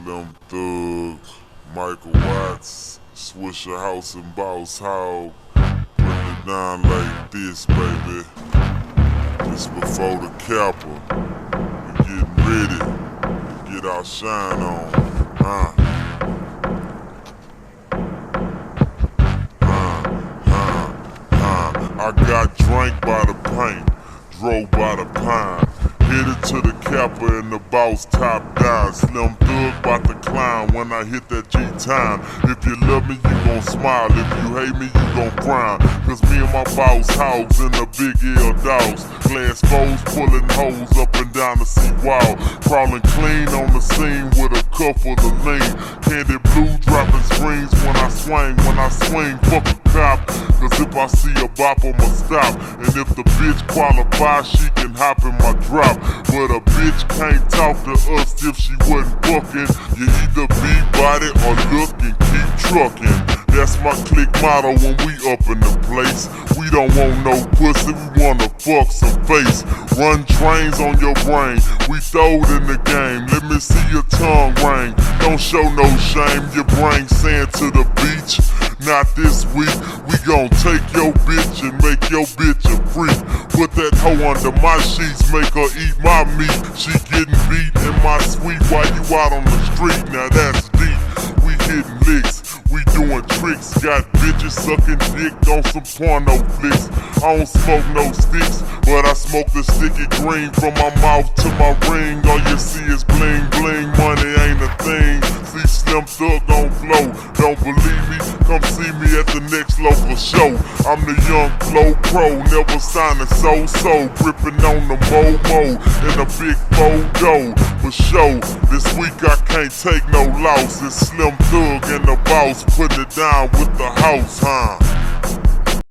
Slim Thug, Michael Watts, Swisher House and Boss Hog. Putting it down like this, baby. This before the Kappa. We getting ready to get our shine on. I got drank by the pint, drove by the pine. Headed to the Kappa and the boss top down. Slim Thug bout to climb when I hit that G-time. If you love me, you gon' smile. If you hate me, you gon' frown. Cause me and my boss hogs in the big L dogs. Glass foes pulling holes up and down the seawall. Crawling clean on the scene with a cup full of lean. Candy blue dropping screens when I swing, fuck a cop. Cause if I see a bop, I'ma stop. And if the bitch qualifies, she can hop in my drop. But a bitch can't talk to us if she wasn't fucking. You either be body or look and keep trucking. That's my clique motto when we up in the place. We don't want no pussy, we wanna fuck some face. Run trains on your brain, we throw it in the game. Let me see your tongue ring, don't show no shame. Your brain sand to the beach, not this week. We gon' take your bitch and make your bitch a freak. Put that hoe under my sheets, make her eat my meat. She getting beat in my suite while you out on the street. Now that's deep, we hitting licks, we doing tricks. Got bitches sucking dick on some porno flicks. I don't smoke no sticks, but I smoke the sticky green. From my mouth to my ring, all you see is bling bling. Money ain't a thing, see Slim Thug on flow. Don't believe me? Come see me at the next local show. I'm the young flow pro, never signing so-so. Gripping on the mo-mo in a big photo. For show, this week I can't take no loss. It's Slim Thug and the boss putting it down with the house, huh?